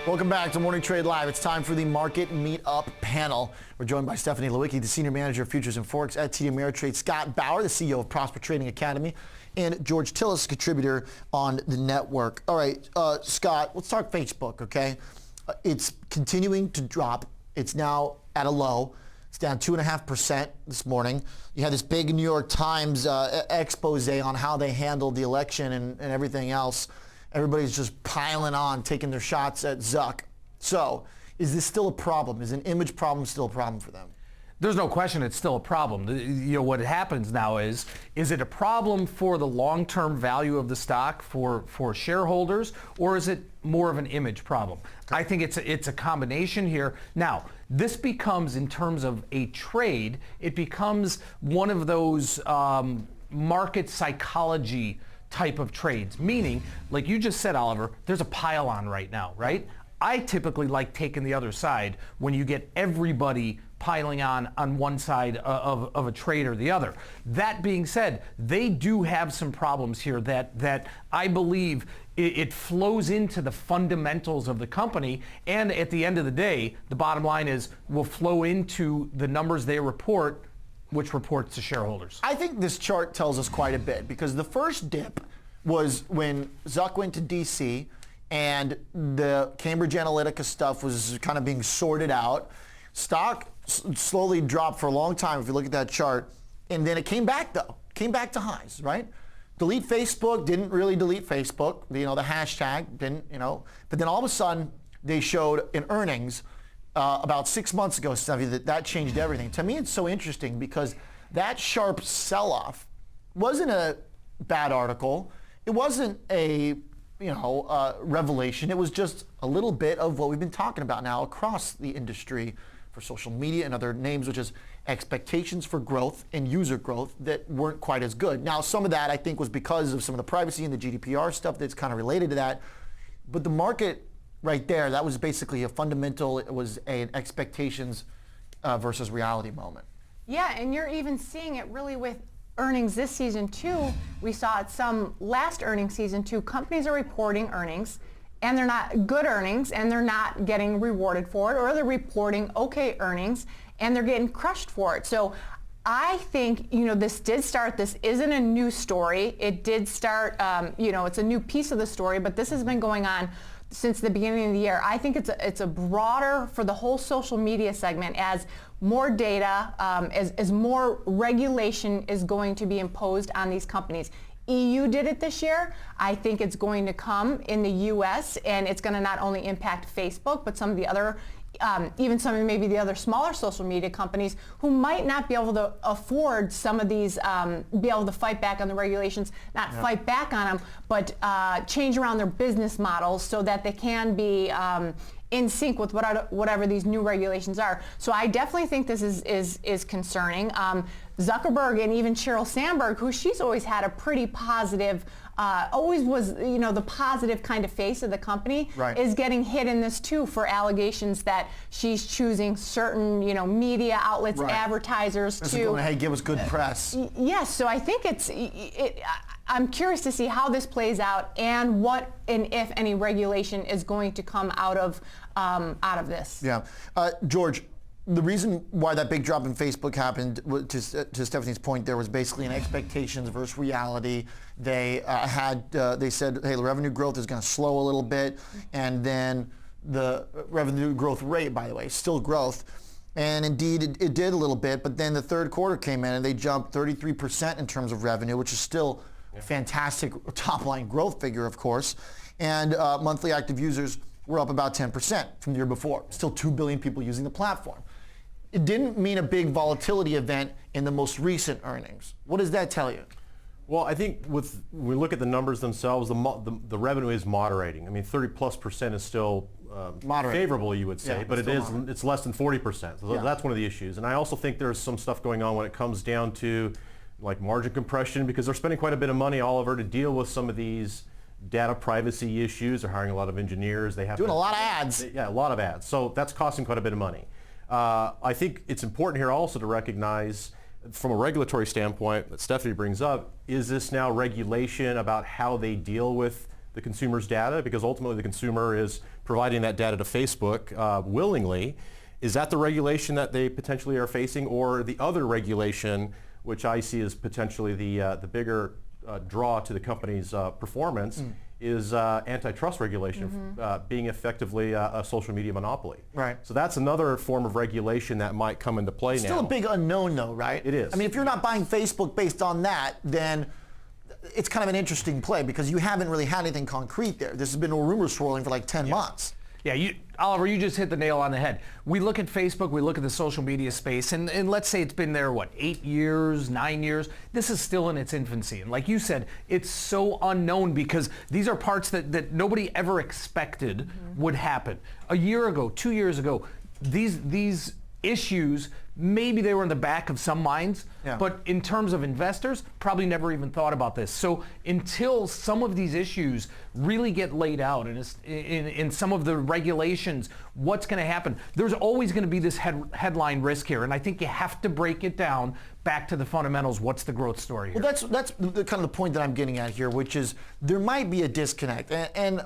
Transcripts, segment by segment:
Welcome back to Morning Trade Live. It's time for the Market Meetup panel. We're joined by Stephanie Lewicki, the Senior Manager of Futures and Forex at TD Ameritrade, Scott Bauer, the CEO of Prosper Trading Academy, and George Tillis, contributor on the network. All right, Scott, let's talk Facebook, okay? It's continuing to drop. It's now at a low. It's down 2.5% this morning. You had this big New York Times expose on how they handled the election and everything else. Everybody's just piling on, taking their shots at Zuck. So, is this still a problem? Is an image problem still a problem for them? There's no question it's still a problem. What happens now is it a problem for the long-term value of the stock for shareholders, or is it more of an image problem? Okay. I think it's a combination here. Now, this becomes, in terms of a trade, it becomes one of those market psychology type of trades, meaning, like you just said, Oliver, there's a pile on right now, right? I typically like taking the other side when you get everybody piling on one side of a trade or the other. That being said, they do have some problems here that I believe it flows into the fundamentals of the company, and at the end of the day, the bottom line is will flow into the numbers they report, which reports to shareholders. I think this chart tells us quite a bit, because the first dip was when Zuck went to DC and the Cambridge Analytica stuff was kind of being sorted out. Stock slowly dropped for a long time if you look at that chart, and then it came back though, came back to highs, right? Delete Facebook, didn't really delete Facebook, the hashtag didn't, but then all of a sudden they showed in earnings about 6 months ago, Stevie, that changed everything. To me, it's so interesting because that sharp sell-off wasn't a bad article. It wasn't a revelation. It was just a little bit of what we've been talking about now across the industry for social media and other names, which is expectations for growth and user growth that weren't quite as good. Now, some of that I think was because of some of the privacy and the GDPR stuff that's kind of related to that. But the market right there, that was basically a fundamental, it was an expectations versus reality moment. Yeah, and you're even seeing it really with earnings this season too. We saw it some last earnings season too. Companies are reporting earnings, and they're not good earnings, and they're not getting rewarded for it, or they're reporting okay earnings, and they're getting crushed for it. So I think, this did start, this isn't a new story. It did start, it's a new piece of the story, but this has been going on since the beginning of the year. I think it's a broader for the whole social media segment as more data, as more regulation is going to be imposed on these companies. EU did it this year. I think it's going to come in the US, and it's going to not only impact Facebook, but some of the other even some of maybe the other smaller social media companies who might not be able to afford some of these, be able to fight back on the regulations, not fight back on them, but change around their business models so that they can be in sync with whatever these new regulations are. So I definitely think this is concerning. Zuckerberg and even Sheryl Sandberg, who she's always had a pretty positive, always was, the positive kind of face of the company, is getting hit in this too for allegations that she's choosing certain, media outlets, advertisers to, hey, give us good press. Yes, so I think I'm curious to see how this plays out and what and if any regulation is going to come out of this. Yeah, George. The reason why that big drop in Facebook happened, to Stephanie's point, there was basically an expectations versus reality. They they said, hey, the revenue growth is going to slow a little bit, and then the revenue growth rate, by the way, still growth, and indeed it did a little bit. But then the third quarter came in, and they jumped 33% in terms of revenue, which is still a fantastic top-line growth figure, of course, and monthly active users were up about 10% from the year before. Still 2 billion people using the platform. It didn't mean a big volatility event in the most recent earnings. What does that tell you? Well, I think when we look at the numbers themselves, the revenue is moderating. I mean, 30+% is still favorable, you would say, but it's less than 40%. So that's one of the issues. And I also think there's some stuff going on when it comes down to like margin compression, because they're spending quite a bit of money, Oliver, to deal with some of these data privacy issues. They're hiring a lot of engineers. They have doing a lot of ads. A lot of ads. So that's costing quite a bit of money. I think it's important here also to recognize, from a regulatory standpoint that Stephanie brings up, is this now regulation about how they deal with the consumer's data, because ultimately the consumer is providing that data to Facebook willingly. Is that the regulation that they potentially are facing, or the other regulation, which I see as potentially the bigger draw to the company's performance, is antitrust regulation, being effectively a social media monopoly. Right. So that's another form of regulation that might come into play now. Still a big unknown though, right? It is. I mean, if you're not buying Facebook based on that, then it's kind of an interesting play because you haven't really had anything concrete there. This has been a rumor swirling for like 10 months. Yeah, Oliver, you just hit the nail on the head. We look at Facebook, we look at the social media space, and let's say it's been there, 8 years, 9 years? This is still in its infancy. And like you said, it's so unknown because these are parts that nobody ever expected would happen. A year ago, 2 years ago, these issues, maybe they were in the back of some minds, but in terms of investors, probably never even thought about this. So until some of these issues really get laid out in some of the regulations, what's going to happen? There's always going to be this headline risk here, and I think you have to break it down back to the fundamentals. What's the growth story here? Well, that's the kind of the point that I'm getting at here, which is there might be a disconnect, and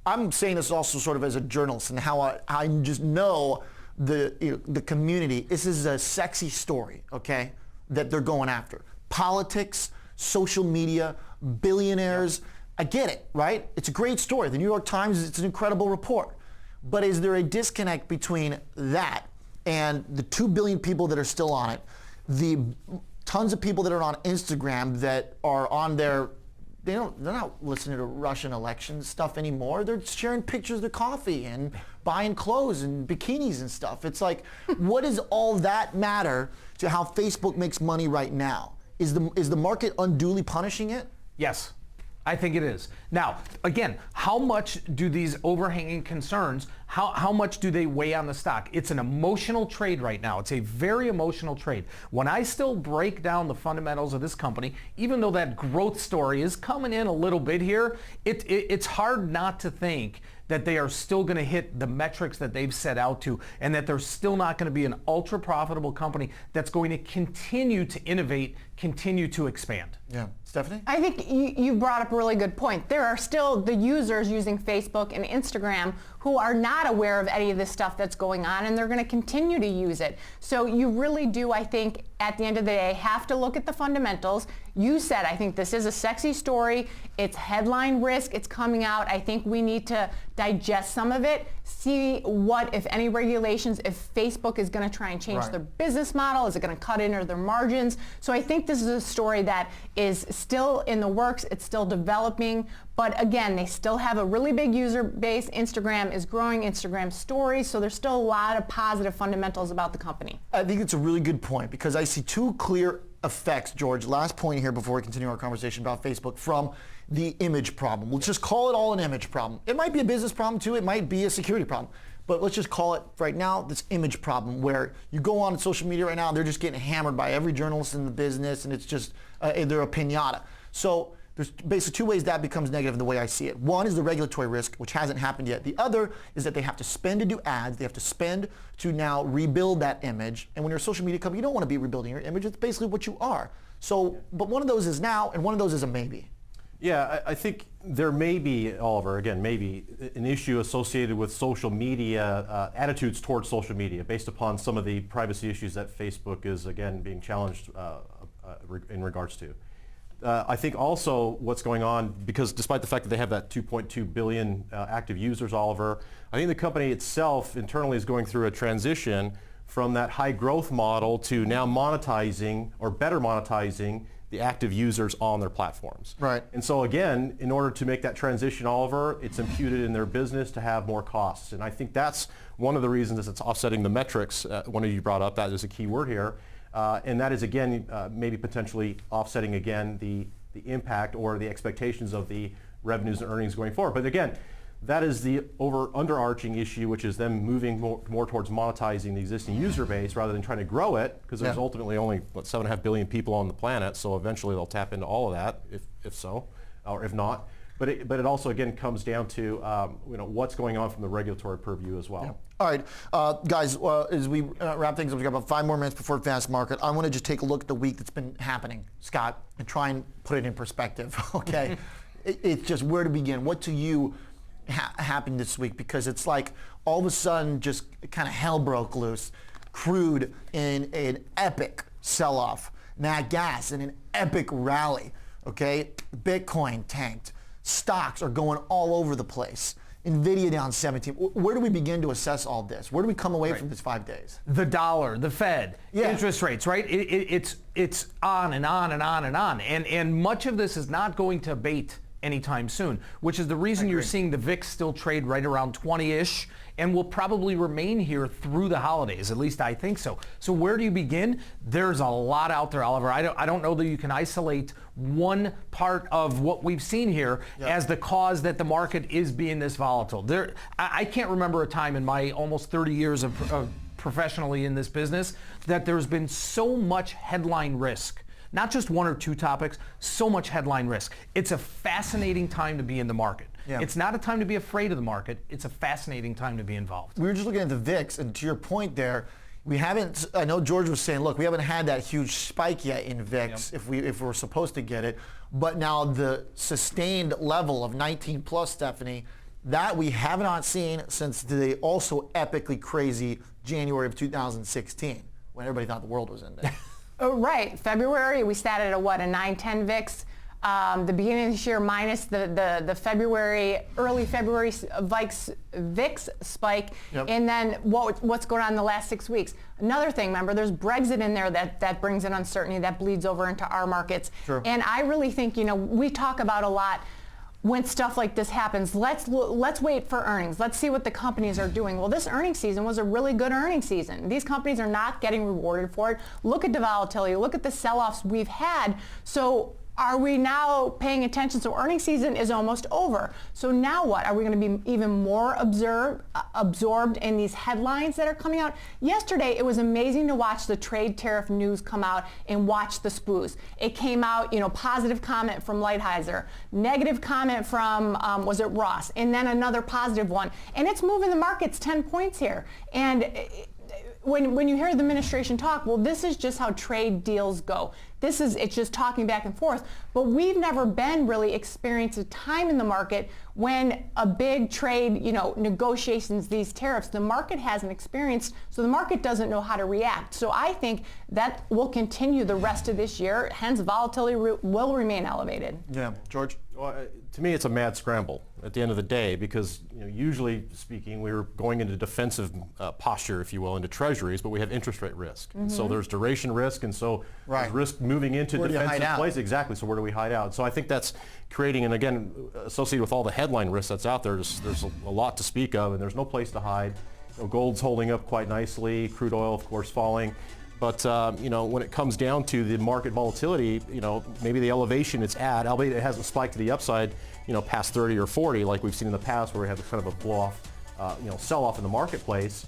I'm saying this also sort of as a journalist and how I just know the community. This is a sexy story, okay, that they're going after. Politics, social media, billionaires. I get it, right? It's a great story. The New York Times, it's an incredible report. But is there a disconnect between that and the 2 billion people that are still on it, the tons of people that are on Instagram that are on their, they're not listening to Russian election stuff anymore. They're sharing pictures of their coffee and buying clothes and bikinis and stuff. It's like, what does all that matter to how Facebook makes money right now? Is the market unduly punishing it? Yes, I think it is. Now, again, how much do these overhanging concerns, how much do they weigh on the stock? It's an emotional trade right now. It's a very emotional trade. When I still break down the fundamentals of this company, even though that growth story is coming in a little bit here, it's hard not to think that they are still going to hit the metrics that they've set out to, and that they're still not going to be an ultra profitable company that's going to continue to innovate, continue to expand. Yeah. Stephanie? I think you brought up a really good point. There are still the users using Facebook and Instagram who are not aware of any of this stuff that's going on, and they're going to continue to use it. So you really do, I think, at the end of the day, have to look at the fundamentals. You said, I think this is a sexy story. It's headline risk. It's coming out. I think we need to digest some of it, see what, if any, regulations, if Facebook is going to try and change their business model, is it going to cut into their margins? So I think this is a story that is still in the works. It's still developing. But again, they still have a really big user base. Instagram is growing, Instagram stories, so there's still a lot of positive fundamentals about the company. I think it's a really good point because I see two clear effects, George. Last point here before we continue our conversation about Facebook from the image problem. Let's just call it all an image problem. It might be a business problem too. It might be a security problem. But let's just call it right now this image problem where you go on social media right now and they're just getting hammered by every journalist in the business and it's just, they're a piñata. So there's basically two ways that becomes negative in the way I see it. One is the regulatory risk, which hasn't happened yet. The other is that they have to spend to do ads. They have to spend to now rebuild that image. And when you're a social media company, you don't want to be rebuilding your image. It's basically what you are. So, but one of those is now and one of those is a maybe. Yeah, I think there may be, Oliver, again, maybe an issue associated with social media, attitudes towards social media based upon some of the privacy issues that Facebook is, again, being challenged in regards to. I think also what's going on, because despite the fact that they have that 2.2 billion active users, Oliver, I think the company itself internally is going through a transition from that high growth model to now monetizing or better monetizing the active users on their platforms. Right. And so again, in order to make that transition, Oliver, it's imputed in their business to have more costs. And I think that's one of the reasons it's offsetting the metrics. One of you brought up, that is a key word here. And that is again, maybe potentially offsetting again the impact or the expectations of the revenues and earnings going forward. But again, that is the underarching issue, which is them moving more towards monetizing the existing user base rather than trying to grow it, because there's ultimately only 7.5 billion people on the planet, so eventually they'll tap into all of that, if so, or if not. But it also again comes down to what's going on from the regulatory purview as well. Yeah. All right, guys, as we wrap things up, we've got about 5 more minutes before Fast Market. I want to just take a look at the week that's been happening, Scott, and try and put it in perspective, okay? it's just where to begin. What to you happened this week? Because it's like all of a sudden just kind of hell broke loose. Crude in an epic sell-off. Nat gas in an epic rally. Okay, Bitcoin tanked. Stocks are going all over the place. Nvidia down 17. Where do we begin to assess all this? Where do we come away from this 5 days? The dollar, the Fed, interest rates, right? It's on and on and on and on. And much of this is not going to abate anytime soon, which is the reason you're seeing the VIX still trade right around 20-ish and will probably remain here through the holidays. At least I think so. So where do you begin? There's a lot out there, Oliver. I don't know that you can isolate one part of what we've seen here as the cause that the market is being this volatile. I can't remember a time in my almost 30 years of professionally in this business that there's been so much headline risk. Not just one or two topics, so much headline risk. It's a fascinating time to be in the market. It's not a time to be afraid of the market. It's a fascinating time to be involved. We were just looking at the VIX, and to your point there, we haven't, I know George was saying, look, we haven't had that huge spike yet in VIX if we're supposed to get it, but now the sustained level of 19 plus, Stephanie, that we have not seen since the also epically crazy January of 2016, when everybody thought the world was ending. Oh, right. February, we sat at a 9-10 VIX. The beginning of this year minus the February, early February VIX spike. And then what's going on in the last 6 weeks. Another thing, remember, there's Brexit in there that brings in uncertainty, that bleeds over into our markets. And I really think, we talk about a lot when stuff like this happens, let's wait for earnings. Let's see what the companies are doing. Well, this earnings season was a really good earnings season. These companies are not getting rewarded for it. Look at the volatility. Look at the sell-offs we've had. So are we now paying attention? So earnings season is almost over. So now what? Are we going to be even more absorbed in these headlines that are coming out? Yesterday, it was amazing to watch the trade tariff news come out and watch the spoos. It came out, positive comment from Lighthizer, negative comment from, was it Ross? And then another positive one. And it's moving the markets 10 points here. And when you hear the administration talk, well, this is just how trade deals go. It's just talking back and forth. But we've never been really experienced a time in the market when a big trade, negotiations, these tariffs, the market hasn't experienced, so the market doesn't know how to react. So I think that will continue the rest of this year, hence volatility will remain elevated. Yeah, George? Well, to me, it's a mad scramble at the end of the day because, usually speaking, we were going into defensive posture, if you will, into treasuries, but we have interest rate risk. And so there's duration risk, and so there's risk moving into defensive place. Exactly. So where do we hide out? So I think that's creating, and again, associated with all the headline risk that's out there, there's a lot to speak of, and there's no place to hide. Gold's holding up quite nicely. Crude oil, of course, falling. But when it comes down to the market volatility, maybe the elevation it's at, albeit it hasn't spiked to the upside, past 30 or 40 like we've seen in the past, where we have kind of a blow-off, sell-off in the marketplace.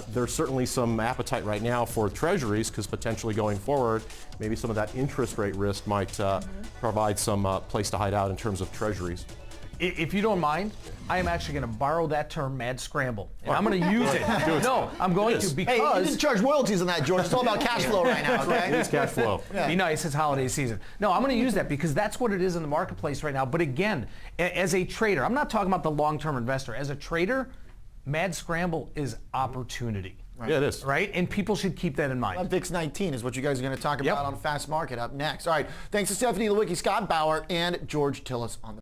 There's certainly some appetite right now for treasuries because potentially going forward, maybe some of that interest rate risk might provide some place to hide out in terms of treasuries. If you don't mind, I am actually going to borrow that term, mad scramble. And I'm going to use it. No, I'm going to because... Hey, you didn't charge royalties on that, George. It's all about cash flow right now, okay? It is cash flow. Be nice, it's holiday season. No, I'm going to use that because that's what it is in the marketplace right now. But again, as a trader, I'm not talking about the long-term investor. As a trader, mad scramble is opportunity. Right. Yeah, it is. Right? And people should keep that in mind. VIX 19 is what you guys are going to talk about on Fast Market up next. All right. Thanks to Stephanie Lewicki, Scott Bauer, and George Tillis on the